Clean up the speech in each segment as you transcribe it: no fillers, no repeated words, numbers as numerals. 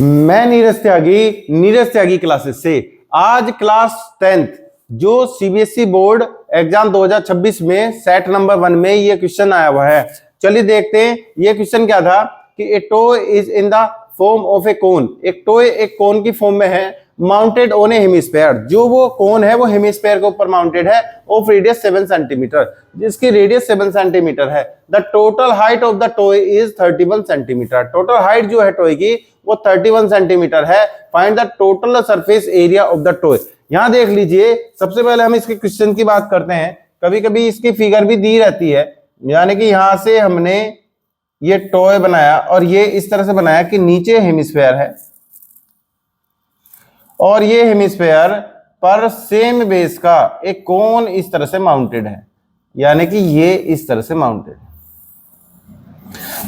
मैं नीरज त्यागी क्लासेस से आज क्लास 10th जो सीबीएसई बोर्ड एग्जाम 2026 में सेट नंबर 1 में ये क्वेश्चन आया हुआ है। चलिए देखते हैं ये क्वेश्चन क्या था कि a toy is in the form of a cone. एक टॉय एक कोन की फॉर्म में है, माउंटेड ऑन ए हेमिस्फीयर। जो वो कोन है वो हेमिस्फीयर के ऊपर माउंटेड है, ऑफ रेडियस 7 सेंटीमीटर, जिसकी रेडियस 7 सेंटीमीटर है। The total height of the toy is 31 centimetre. Total height जो है टॉय की वो 31 सेंटीमीटर है। Find the total surface area of the toy. यहां देख लीजिए, सबसे पहले हम इसके क्वेश्चन की बात करते हैं। कभी कभी इसकी फिगर भी दी रहती है, यानी कि यहां से हमने ये टॉय बनाया और ये इस तरह से बनाया कि नीचे हेमिस्फीयर है और ये हेमिस्फीयर पर सेम बेस का एक कोन इस तरह से माउंटेड है, यानी कि ये इस तरह से माउंटेड है।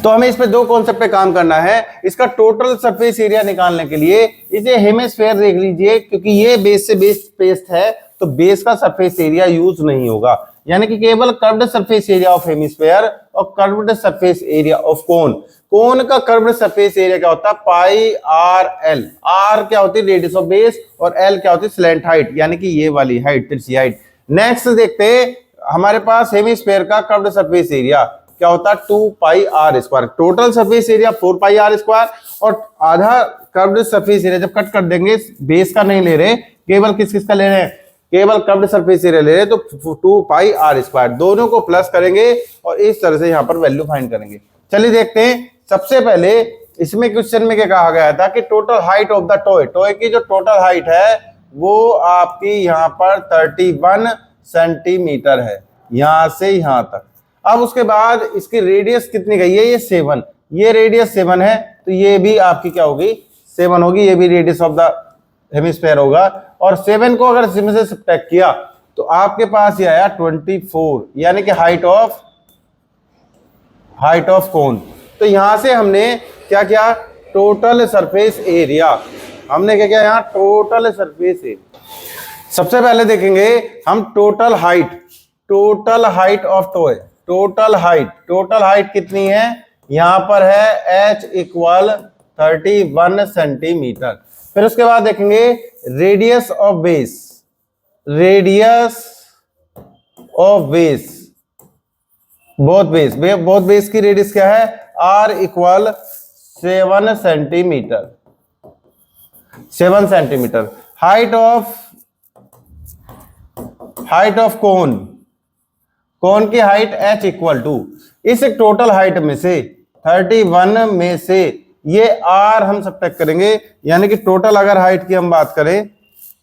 तो हमें इस पे दो कॉन्सेप्ट पे काम करना है। इसका टोटल सरफेस एरिया निकालने के लिए इसे हेमिस्फीयर देख लीजिए, क्योंकि ये बेस से बेस पेस्ट है तो बेस का सरफेस एरिया यूज नहीं होगा, यानी कि केवल curved surface area of hemisphere और curved surface area of cone. Cone का कर्व्ड सरफेस एरिया क्या होता है? पाई आर एल। आर क्या होती है? रेडियस ऑफ बेस, और एल क्या होती है? स्लैंट हाइट, यानी कि ये वाली हाइट, तिरछी हाइट। नेक्स्ट देखते हैं हमारे पास हेमिस्फीयर का कर्व्ड सरफेस एरिया क्या होता है? 2 pi r square. Total surface area 4 pi r square, और आधा कर्व्ड सरफेस एरिया जब कट कर देंगे, बेस का नहीं ले रहे, केवल किस का ले रहे हैं? केवल कर्व्ड सरफेस एरिया ले रहे, तो 2 पाई आर स्क्वायर। दोनों को प्लस करेंगे और इस तरह से यहां पर वैल्यू फाइंड करेंगे। चलिए देखते हैं। सबसे पहले इसमें क्वेश्चन में क्या कहा गया था कि total height of the toy. Toy की जो टोटल हाइट है वो आपकी यहां पर 31 सेंटीमीटर है, यहां से यहां तक। अब उसके बाद इसकी रेडियस कितनी गई है? ये 7। ये रेडियस 7 है, तो ये भी आपकी क्या होगी? 7 होगी। ये भी रेडियस ऑफ द हेमिस्फीयर होगा, और 7 को अगर इसमें से सब्ट्रैक्ट किया तो आपके पास ये आया 24, यानी कि हाइट ऑफ कोन। तो यहां से हमने क्या किया? Total surface area. हमने क्या किया यहाँ? Total surface area. सबसे पहले देखेंगे हम total height of toy. Total height कितनी है? यहां पर है h इक्वल 31 सेंटीमीटर। फिर उसके बाद देखेंगे radius of base. Both base की रेडियस क्या है? r equal 7 centimetre. Height of cone की हाइट h इक्वल टू, इस टोटल हाइट में से 31 में से ये r हम सब्ट्रैक्ट करेंगे, यानी कि टोटल अगर हाइट की हम बात करें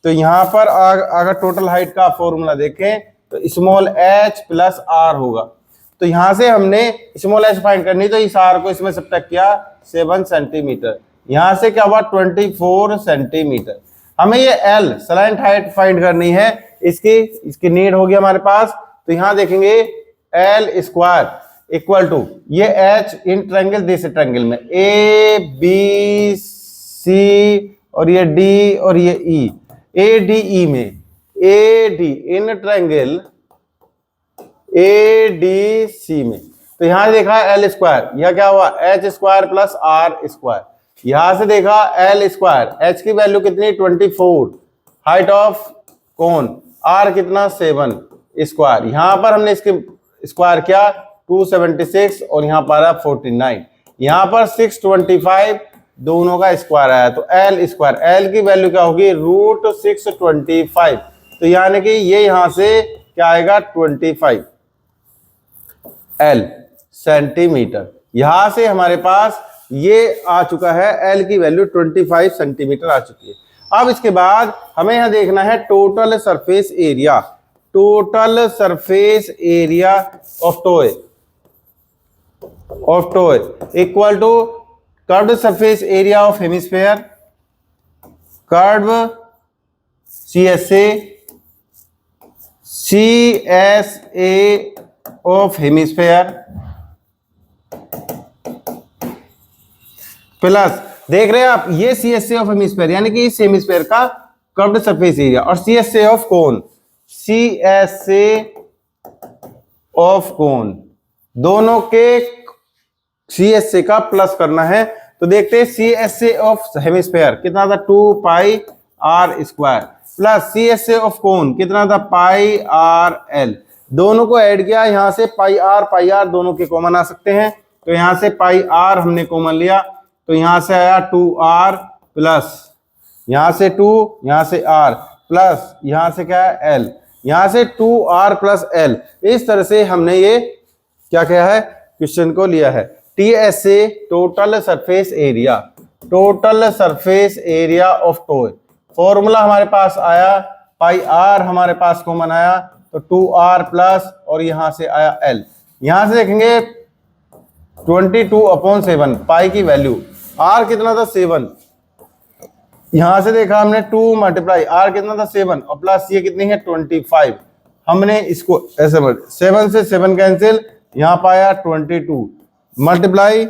तो यहां पर अगर टोटल हाइट का फॉर्मूला देखें तो स्मॉल h प्लस r होगा। तो यहां से हमने स्मॉल h फाइंड करनी, तो इस r को इसमें सब्ट्रैक्ट किया 7 सेंटीमीटर। यहां से क्या हुआ? 24 सेंटीमीटर। हमें ये l स्लैंट हाइट फाइंड करनी है, इसकी नीड होगी हमारे पास। तो यहां देखेंगे एल स्क्वायर इक्वल टू ये h in triangle, this triangle में ए बी सी और ये डी और ये ई, ए डी ई में A D in triangle A D C में। तो यहां देखा एल स्क्वायर, यह क्या हुआ? H square plus R square. यहां से देखा एल स्क्वायर, एच की वैल्यू कितनी? 24। हाइट ऑफ कोन आर कितना? 7 स्क्वायर। यहां पर हमने इसके स्क्वायर किया 276, और यहां पर आया 49। यहां पर 625 दोनों का स्क्वायर आया, तो एल स्क्वायर, एल की वैल्यू क्या होगी? √625। तो यानी कि ये यहां से क्या आएगा? 25 एल सेंटीमीटर। यहां से हमारे पास ये आ चुका है, एल की वैल्यू 25 सेंटीमीटर आ चुकी है। अब इसके बाद हमें यहां देखना है total surface area. Total surface area of toy equal to curved surface area of hemisphere, curve CSA of hemisphere, plus देख रहे हैं आप ये CSA ऑफ हेमिस्फीयर, यानी कि इस हेमिस्फीयर का कर्व्ड सरफेस एरिया, और CSA of cone, CSA of cone, दोनों के CSA का प्लस करना है। तो देखते हैं C S A of hemisphere कितना था 2 pi r square plus C S A of cone कितना था पाई आर एल। दोनों को ऐड किया, यहाँ से पाई आर दोनों के कॉमन आ सकते हैं, तो यहाँ से पाई आर हमने कॉमन लिया, तो यहाँ से आया 2r प्लस यहाँ से 2, यहाँ से r प्लस यहाँ से क्या है l, यहाँ से 2r प्लस l। इस तरह से हमने ये क्या किया है, क्वेश्चन को लिया है। TSA total surface area, total surface area of toy, formula हमारे पास आया, पाई आर हमारे पास कॉमन आया, तो 2r प्लस और यहां से आया l। यहां से देखेंगे 22/7 पाई की वैल्यू, r कितना था 7, यहां से देखा हमने 2 मल्टीप्लाई r कितना था 7 और प्लस ये कितनी है 25। हमने इसको ऐसे 7 से 7 कैंसिल, यहां पाया 22 मल्टीप्लाई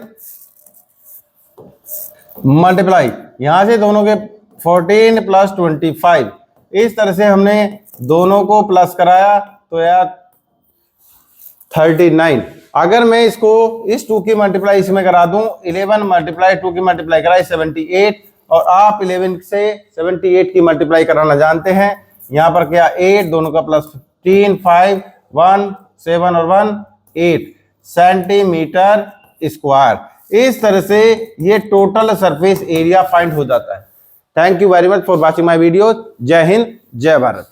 यहां से दोनों के 14 प्लस 25। इस तरह से हमने दोनों को प्लस कराया तो यार 39। अगर मैं इसको इस 2 की मल्टीप्लाई इसमें करा दूं, 11 मल्टीप्लाई 2 की मल्टीप्लाई कराई 78, और आप 11 से 78 की मल्टीप्लाई कराना जानते हैं। यहां पर क्या 8, दोनों का प्लस 15, 5, 1, 7 और 1, 8 सेंटीमीटर स्क्वायर। इस तरह से ये टोटल सरफेस एरिया फाइंड हो जाता है। Thank you very much for watching my video. जय हिंद, जय भारत।